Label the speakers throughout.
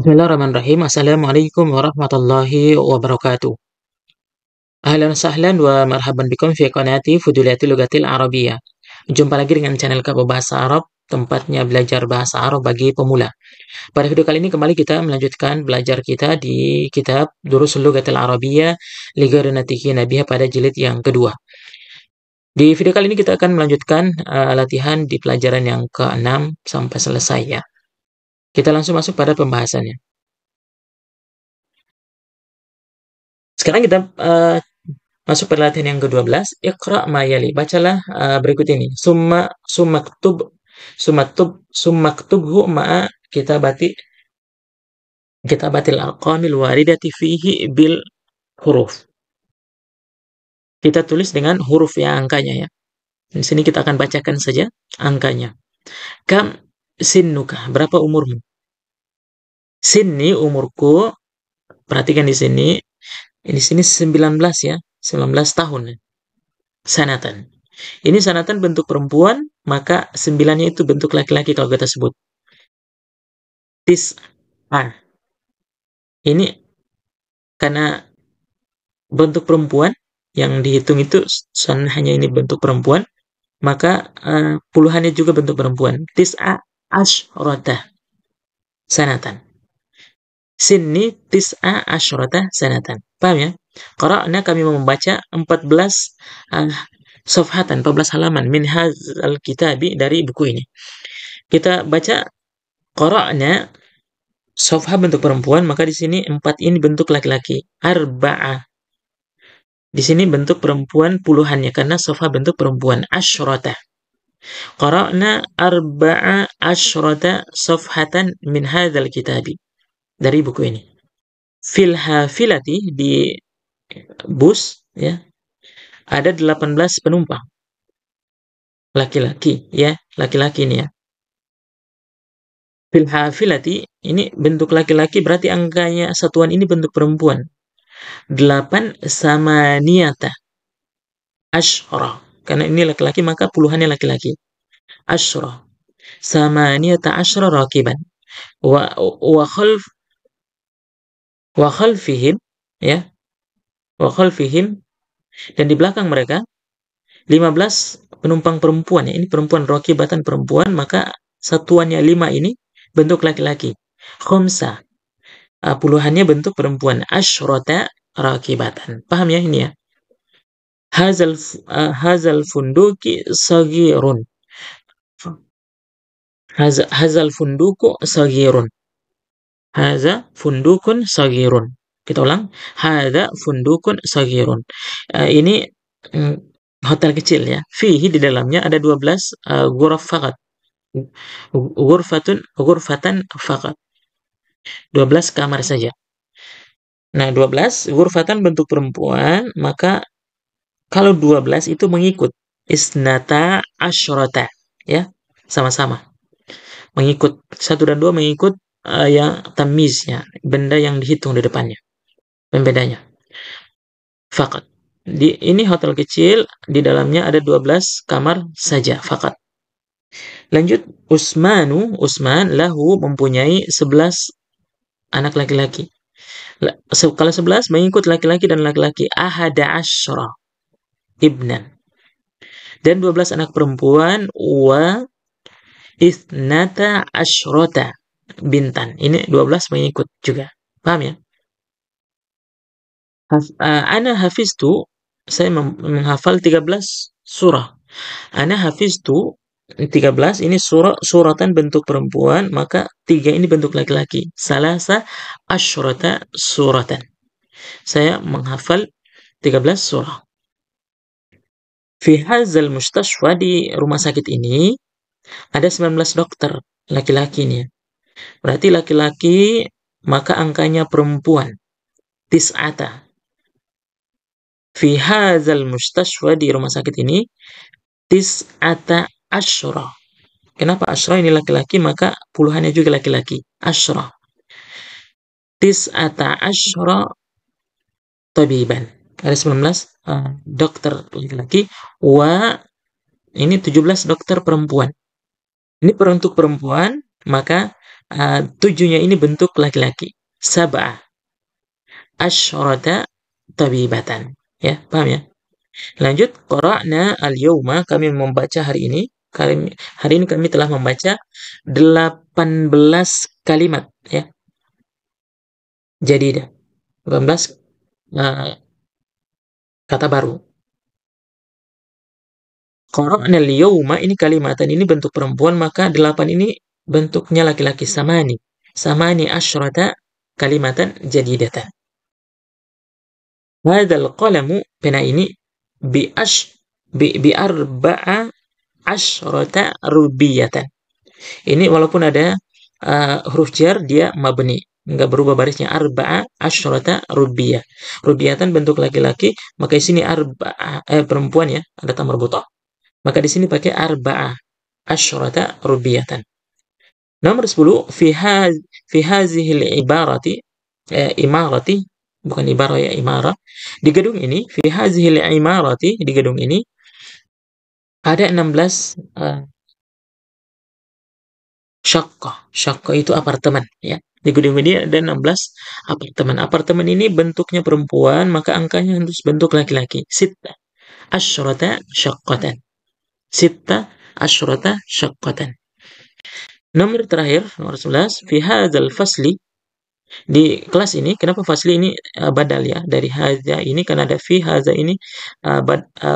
Speaker 1: Bismillahirrahmanirrahim. Assalamualaikum warahmatullahi wabarakatuh. Ahlan sahlan wa marhaban bikum fi qanati Fuduliyati Lugatil Arabiyah. Jumpa lagi dengan channel Kamu Bahasa Arab, tempatnya belajar bahasa Arab bagi pemula. Pada video kali ini kembali kita melanjutkan belajar kita di kitab Durusul Lugatil Arabiyah li Ghairi Natiqin Biha pada jilid yang kedua. Di video kali ini kita akan melanjutkan latihan di pelajaran yang ke-6 sampai selesai ya. Kita langsung masuk pada pembahasannya. Sekarang kita masuk pada latihan yang ke-12. Iqra ma yali. Bacalah berikut ini. Summaktubhu ma'a kitabatil aqamil waridati fihi bil huruf. Kita tulis dengan huruf ya, angkanya ya. Di sini kita akan bacakan saja angkanya. Kam sinnuka? Berapa umurmu? Sinni, umurku. Perhatikan di sini. Di sini 19 ya. 19 tahun. Sanatan. Ini sanatan bentuk perempuan, maka 9-nya itu bentuk laki-laki kalau kita sebut. Tis'ah. Ini karena bentuk perempuan yang dihitung itu hanya ini bentuk perempuan, maka puluhannya juga bentuk perempuan. Tis'a asyrata sanatan. Sinni tis'a asyrata sanatan. Paham ya? Qara'na, kami membaca 14 safhatan, 14 halaman min hadzal kitabi, dari buku ini. Kita baca qara'na, safha bentuk perempuan, maka di sini 4 ini bentuk laki-laki. Arba'ah. Di sini bentuk perempuan puluhannya karena safha bentuk perempuan. Asyrata. Qara'na arba'a asyrata safhatan min hadzal kitabi, dari buku ini. Fil hafilati, di bus ya, ada 18 penumpang. Laki-laki ya, laki-laki ini ya. Fil hafilati, ini bentuk laki-laki, berarti angkanya satuan ini bentuk perempuan. 8 samaniyata asyra. Karena ini laki-laki maka puluhannya laki-laki. Asyra. Samaniyata asyra rakiban. Wa khalfihim ya. Wa khalfihim, dan di belakang mereka 15 penumpang perempuan ya. Ini perempuan, rakibatan perempuan, maka satuannya 5 ini bentuk laki-laki. Khamsa, puluhannya bentuk perempuan. Asyrata rakibatan. Paham ya ini ya? Hazal funduki sagirun. Hazal funduku sagirun. Haza fundukun sagirun. Kita ulang. Haza fundukun sagirun. Ini hotel kecil ya. Fihi, di dalamnya ada 12 ghuraf faqat. Ghurfatan faqat. 12 kamar saja. Nah, 12 ghurfatan bentuk perempuan, maka kalau 12 itu mengikut isnata asyrata ya, sama-sama mengikut. 1 dan 2 mengikut yang tamiznya, benda yang dihitung di depannya, pembedanya. Fakat. Ini hotel kecil, di dalamnya ada 12 kamar saja, fakat. Lanjut, Usman lahu, mempunyai 11 anak laki-laki. Kalau 11 mengikut laki-laki dan laki-laki, ahada asyra ibnan. Dan 12 anak perempuan, wa ithnata asyrata bintan. Ini 12 mengikut juga. Paham ya? Ana hafiztu, saya menghafal 13 surah. Ana hafiztu 13, ini suratan bentuk perempuan, maka 3 ini bentuk laki-laki. Salasa asyrata suratan. Saya menghafal 13 surah. Fi hadzal mustashfa, di rumah sakit ini ada 19 dokter laki-laki nih. Berarti laki-laki, maka angkanya perempuan. Tis'ata. Fi hadzal mustashfa, di rumah sakit ini tis'ata asyra. Kenapa asyra? Ini laki-laki, maka puluhannya juga laki-laki. Asyra. Tis'ata asyra tabiban. Ada 19 dokter laki-laki. Wa, ini 17 dokter perempuan. Ini untuk perempuan, maka Tujuhnya ini bentuk laki-laki. Sab'ah asyrata tabibatan. Ya, paham ya? Lanjut, qara'na al-yawma, kami membaca hari ini. Hari ini kami telah membaca 18 kalimat, ya. Jadi 18 uh, kata baru. Qara'na al-yawma, ini kalimatan, ini bentuk perempuan, maka 8 ini bentuknya laki-laki. Samani. Samani asyrata kalimatan jadidatan. Hadzal qalamu, pena ini bi arba'a asyrata rubiyatan. Ini walaupun ada huruf jar, dia mabni, nggak berubah barisnya. Arba'a asyrata rubiyah. Rubiyatan bentuk laki-laki, maka di sini arba'a perempuan ya, ada tamar butoh. Maka di sini pakai arba'a asyrata rubiyatan. Nomor 10, fi hazihil ibarati, imarati, bukan ibarah ya, imarah. Di gedung ini, fi hazihil imarati, di gedung ini ada 16 syaqqah. Syaqqah itu apartemen, ya. Di gedung ini ada 16 apartemen. Apartemen ini bentuknya perempuan, maka angkanya harus bentuk laki-laki. Sitta asyrata syaqqatan. Sitta asyrata syaqqatan. Nomor terakhir, nomor 11, fi hadzal fasli, di kelas ini, kenapa fasli ini badal ya? Dari hadza ini karena ada fi, hadza ini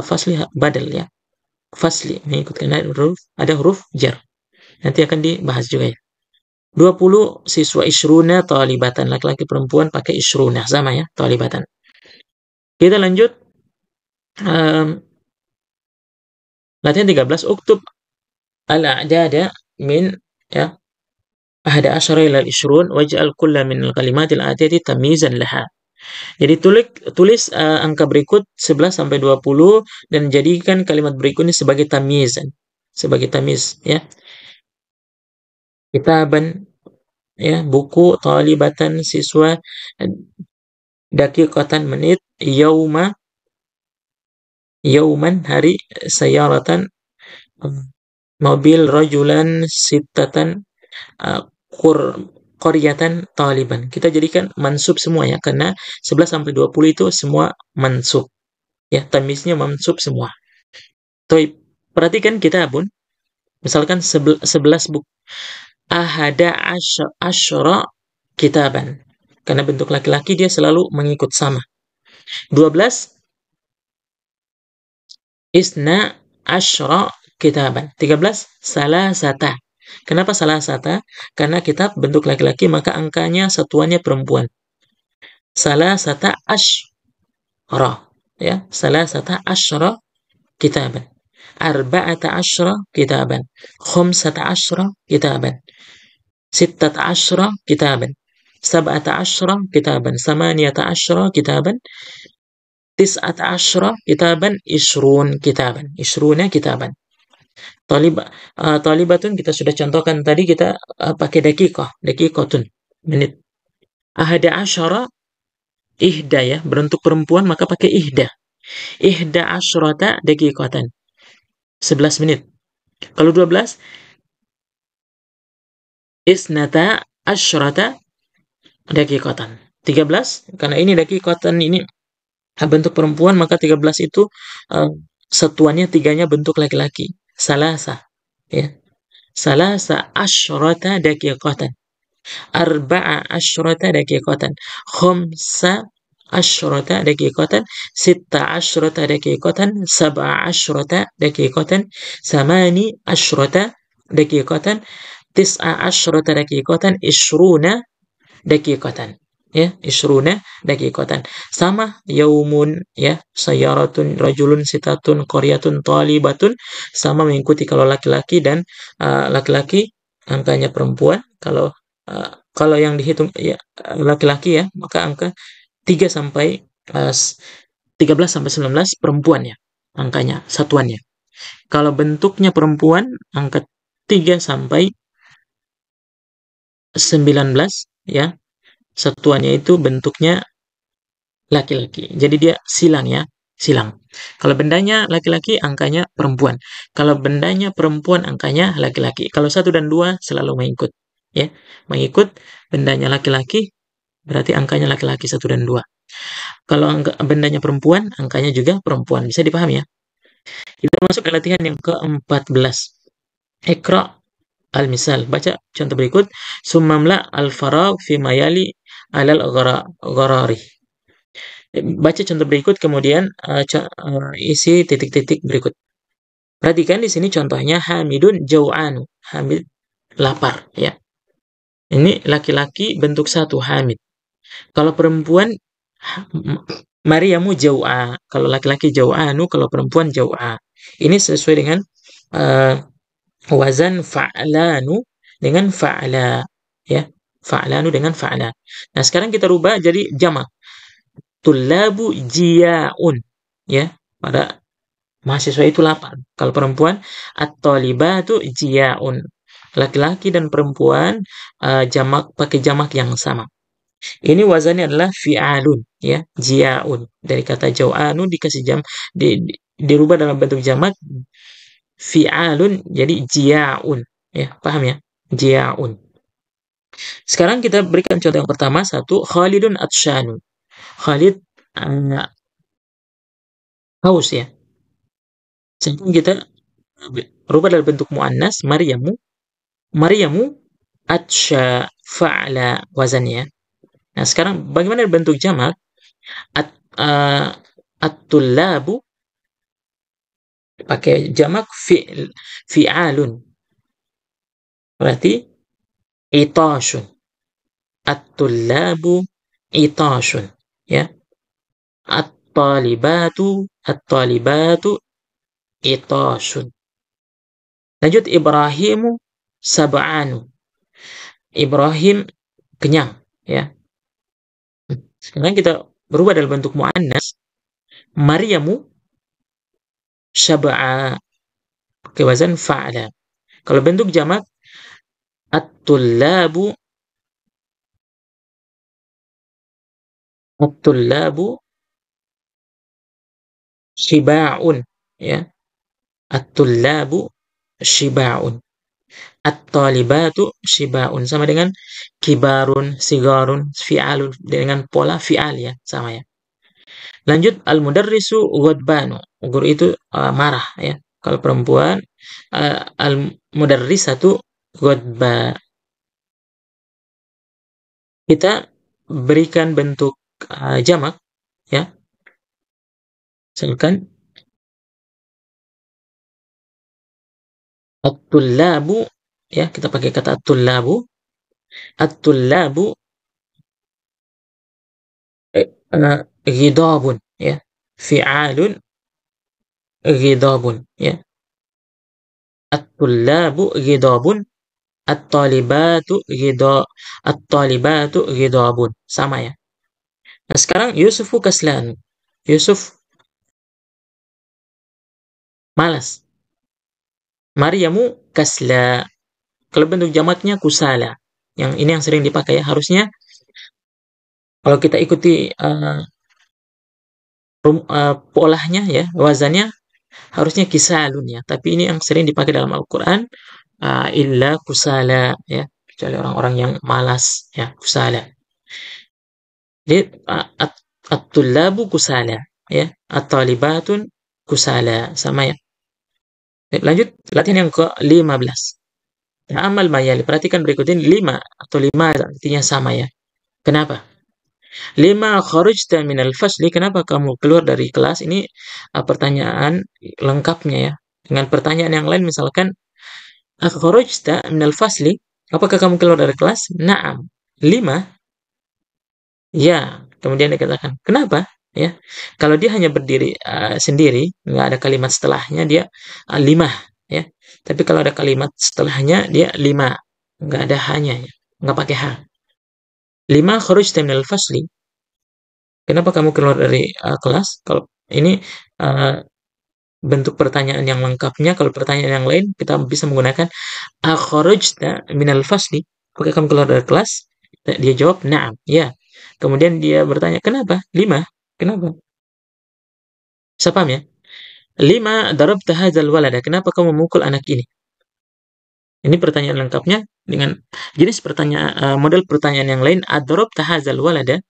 Speaker 1: fasli badal ya. Fasli mengikutkan ada huruf jar. Nanti akan dibahas juga ya. 20 siswa, isruna talibatan, laki-laki perempuan pakai isruna, sama ya, talibatan. Kita lanjut, latihan 13, uktub al-a'dada min, ya, ahada asyara ila isrun, waj'al kulla min al-kalimat al-atiyati tamyizan laha. Jadi tulis angka berikut 11 sampai 20 dan jadikan kalimat berikut ini sebagai tamyizan, sebagai tamyiz ya. Kitaban ya, buku, talibatan siswa, daqiqatan menit, yauman hari, sayaratan mobil, rajulan sittatan qaryatan taliban. Kita jadikan mansub semua ya, karena 11 sampai 20 itu semua mansub. Ya, tamiznya mansub semua. Toib. Perhatikan kita pun, misalkan 11 buku. Ahada asyara kitaban. Karena bentuk laki-laki dia selalu mengikut sama. 12 isna asyra kitaban. 13 salasata. Kenapa salasata? Karena kitab bentuk laki-laki, maka angkanya satuannya perempuan. Salasata asyra, ya, salasata asyra kitaban. Arba'ata asyra kitaban. Khamsata asyra kitaban. Sittata asyra kitaban. Sab'ata asyra kitaban. Samaniyata asyra kitaban. Tis'ata asyra kitaban. Isrun kitaban. Isruna kitaban. Talibatun kita sudah contohkan tadi, kita pakai daqiqatun, menit. Ahada asyara ihda ya, bentuk perempuan maka pakai ihda. Ihda asyrata daqiqatan. 11 menit. Kalau 12 isnata asyrata daqiqatan. 13 karena ini daqiqatan ini bentuk perempuan, maka 13 itu satuannya tiganya bentuk laki-laki. Salasa ya. Salasa asyrata daqiqatan. Arba'a asyrata daqiqatan. Khamsa asyrata daqiqatan. Sitta asyrata daqiqatan. Sab'a asyrata daqiqatan. Samani asyrata daqiqatan. Tis'a asyrata daqiqatan. Ishruna daqiqatan. Ya, ishruna daqiqatan. Sama yaumun ya, sayaratun, rajulun, sitatun, qaryatun, talibatun, sama mengikuti kalau laki-laki dan laki-laki angkanya perempuan. Kalau yang dihitung ya laki-laki ya, maka angka 3 sampai 13 sampai 19 perempuan ya, angkanya satuannya. Kalau bentuknya perempuan, angka 3 sampai 19 ya, satuannya itu bentuknya laki-laki. Jadi dia silang ya, silang. Kalau bendanya laki-laki, angkanya perempuan. Kalau bendanya perempuan, angkanya laki-laki. Kalau 1 dan 2 selalu mengikut. ya. Mengikut bendanya laki-laki, berarti angkanya laki-laki satu dan dua. Kalau bendanya perempuan, angkanya juga perempuan. Bisa dipahami ya? Kita masuk ke latihan yang ke-14. Iqra al-misal. Baca contoh berikut. Summamla al-faragh fi mayali alal gharari. Baca contoh berikut, kemudian isi titik-titik berikut. Perhatikan di sini contohnya Hamidun jau'anu. Hamid lapar, ya. Ini laki-laki bentuk satu, Hamid. Kalau perempuan, Mariamu jau'a. Kalau laki-laki jau'anu, kalau perempuan jau'a. Ini sesuai dengan uh, wazan fa'lanu dengan fa'la, ya. Fa'lanu dengan fa'la. Nah, sekarang kita rubah jadi jamak. Tullabu jiya'un, ya. Pada mahasiswa itu lapar. Kalau perempuan, at-talibatu jiya'un. Laki-laki dan perempuan jamak pakai jamak yang sama. Ini wazannya adalah fi'alun, ya, jiya'un. Dari kata jau'anu dikasih dirubah dalam bentuk jamak fi'alun jadi jiya'un, ya. Paham ya? Jiya'un. Sekarang kita berikan contoh yang pertama, satu, Khalidun atshanu. Khalid haus, ya. Sekarang kita rubah dalam bentuk muannas, Maryamu. Maryamu atsha fa'ala wazannya. Nah, sekarang bagaimana bentuk jamak? At uh, at-tullabu pakai jamak fi'alun. Berarti itashun. At-tullabu itashun, ya. At-talibatu itashun. Lanjut, Ibrahimu sab'anu. Ibrahim kenyang, ya. Sekarang kita berubah dalam bentuk muannas. Maryamu syab'a, pakai wazan fa'ala. Kalau bentuk jamak, at-tullabu shiba'un, ya. At-tullabu shiba'un. At-talibatu shiba'un, sama dengan kibarun, sigarun, fi'alun, dengan pola fi'al, ya, sama, ya. Lanjut, al-mudarrisu ghadbanu. Guru itu marah, ya. Kalau perempuan, al-mudarrisatu ghadba. Kita berikan bentuk jamak, ya. Misalkan at-tullabu, ya, kita pakai kata at-tullabu. At-tullabu ghidabun, ya. Fi'alun ghidabun, ya. At-tullabu ghidabun, at-talibatu ghidabun. Sama, ya. Nah, sekarang Yusufu kaslan. Yusuf malas. Maryamu kasla. Kalau bentuk jamaknya kusala. Yang ini yang sering dipakai, ya. Harusnya kalau kita ikuti polahnya, ya, wazannya harusnya kisalun, ya. Tapi ini yang sering dipakai dalam Al-Qur'an, illa kusala, ya. Kecuali orang-orang yang malas, ya, kusala. Jadi at-tullabu kusala, ya. At-talibatun kusala, sama, ya. Lanjut latihan yang ke-15. Ta'amal mayali. Perhatikan berikut ini, 5 atau 5 artinya sama, ya. Kenapa? 5 kharajta minal fasli. Kenapa kamu keluar dari kelas? Ini pertanyaan lengkapnya, ya. Dengan pertanyaan yang lain, misalkan kharajta minal fasli. Apakah kamu keluar dari kelas? Na'am. 5. Ya. Kemudian dikatakan, kenapa? Ya. Kalau dia hanya berdiri sendiri, nggak ada kalimat setelahnya, dia 5, ya. Tapi kalau ada kalimat setelahnya, dia 5. Nggak ada hanya, ya. Nggak pakai ha. 5 kharajta minal fasli. Kenapa kamu keluar dari kelas? Kalau ini bentuk pertanyaan yang lengkapnya. Kalau pertanyaan yang lain, kita bisa menggunakan akharajta minal fasli. Apakah kamu keluar dari kelas? Dia jawab, na'am, ya. Kemudian dia bertanya, kenapa? 5. Kenapa? Bisa paham, ya? 5 darabta hadzal walada. Kenapa kamu memukul anak ini? Ini pertanyaan lengkapnya dengan jenis pertanyaan model pertanyaan yang lain. Adrobta hadzal walada?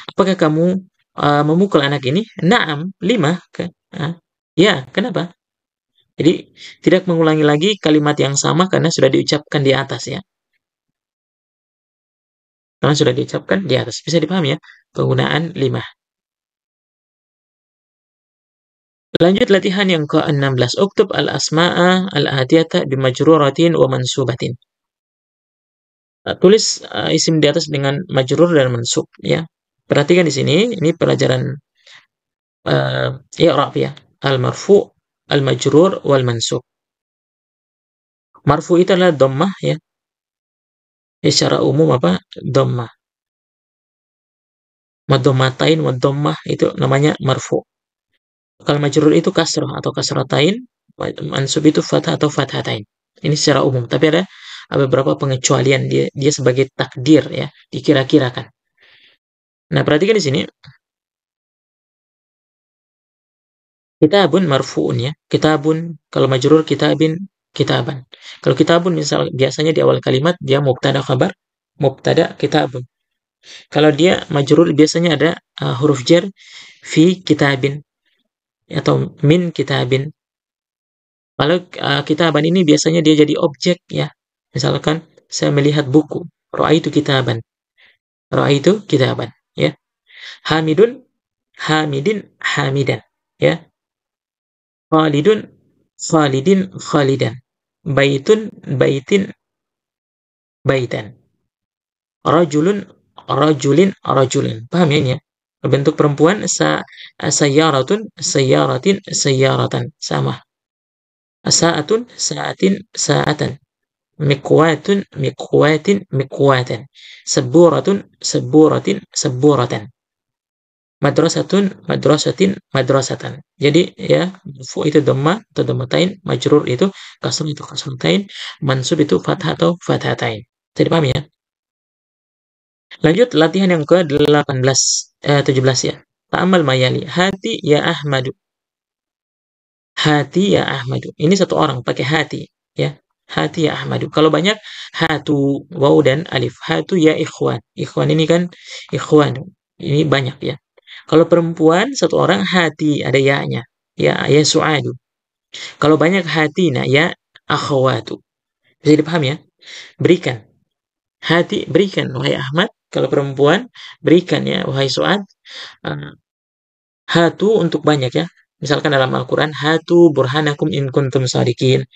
Speaker 1: Apakah kamu memukul anak ini? Naam, 5. Ya, kenapa? Jadi tidak mengulangi lagi kalimat yang sama karena sudah diucapkan di atas ya. Karena sudah diucapkan di atas. Bisa dipahami ya? Penggunaan 5. Lanjut latihan yang ke-16. Uktub al-asma'a al-atiyata bimajruratin wa mansubatin. Tulis isim di atas dengan majrur dan mansub ya. Perhatikan di sini, ini pelajaran i'rab ya. Al-marfu, al-majrur, wal mansub. Marfu itu adalah dhammah ya. Secara umum apa? Dhammah. Madhammatain, madhammah itu namanya marfu. Kalau majrur itu kasrah atau kasratain, mansub itu fathah atau fathatain. Ini secara umum, tapi ada beberapa pengecualian dia sebagai takdir ya, dikira-kirakan. Nah, perhatikan di sini, kitabun marfu'un ya. Kitabun kalau majrur kitabin, kitaban. Kalau kitabun misal biasanya di awal kalimat dia mubtada khabar, mubtada kitabun. Kalau dia majrur biasanya ada huruf jar fi kitabin atau min kitabin. Kalau kitaban ini biasanya dia jadi objek ya. Misalkan saya melihat buku, ra'aitu kitaban. Ra'aitu kitaban ya. Hamidun, hamidin, hamidan ya. Khalidun, khalidin, khalidan. Baitun, baitin, baitan. Rajulun, rajulin, rajulin. Paham ya ini ya? Bentuk perempuan sayyaratun, sayyaratin, sayyaratan. Sama. Sa'atun, sa'atin, sa'atan. Miqwatun, miqwatin, miqwatan. Seburatun, seburatin, seburatan. Madrasatun, madrasatin, madrasatan. Jadi ya, marfu itu dhamma atau dhammatain, majrur itu kasrah itu kasratain, mansub itu fathah atau fathatain. Jadi paham ya? Lanjut latihan yang ke-18 17 ya. Ta'ammal mayali. Hati ya Ahmadu. Hati ya Ahmadu. Ini satu orang pakai hati ya. Hati ya Ahmadu. Kalau banyak hatu waw dan alif. Hatu ya ikhwan. Ikhwan ini kan ikhwan. Ini banyak ya. Kalau perempuan satu orang hati ada ya-nya. Ya Suadu. Kalau banyak hati nah ya akhwatu. Bisa dipahami ya? Berikan. Hati berikan wahai Ahmad. Kalau perempuan berikan ya wahai Suad. Uh, hatu untuk banyak ya. Misalkan dalam Al-Quran hatu burhanakum in kuntum sadiqin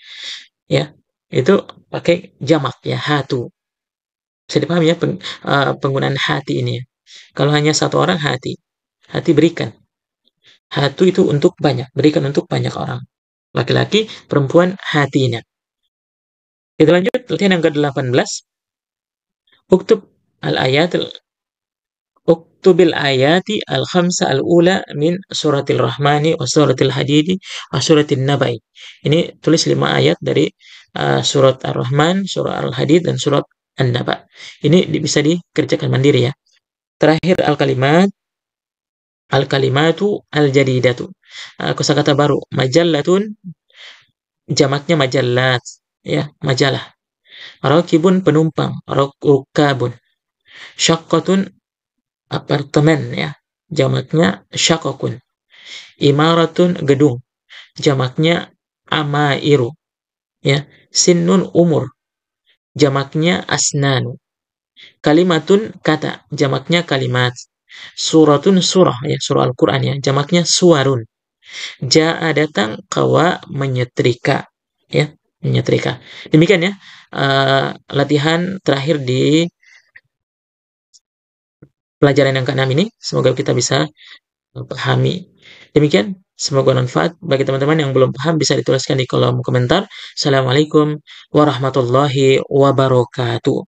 Speaker 1: ya. Itu pakai jamak ya hatu. Bisa dipahami ya penggunaan hati ini ya. Kalau hanya satu orang hati. Hati berikan. Hatu itu untuk banyak, berikan untuk banyak orang. Laki-laki, perempuan, hatinya. Kita lanjut, latihan yang ke-18. Uktub al-ayat Uktubil ayati al-khamsa al-ula min suratil rahmani wa suratil hadidi wa suratil nabai. Ini tulis 5 ayat dari surat ar-Rahman, surat al-hadid, dan surat an-naba. Ini bisa dikerjakan mandiri ya. Terakhir al-kalimat, al-kalimatu al-jadidatu. Kosakata baru, majallatun, jamaknya majallat, ya, majalah. Rakibun penumpang, rukabun. Syaqqatun apartemen ya, jamaknya syakokun. Imaratun gedung, jamaknya amairu ya. Sinnun umur, jamaknya asnanu. Kalimatun kata, jamaknya kalimat. Suratun surah ya, surah Al-Quran ya, jamaknya suarun. Ja'a datang, kawa menyetrika ya, menyetrika. Demikian ya latihan terakhir di pelajaran yang ke-6 ini. Semoga kita bisa pahami. Demikian, semoga bermanfaat. Bagi teman-teman yang belum paham bisa dituliskan di kolom komentar. Assalamualaikum warahmatullahi wabarakatuh.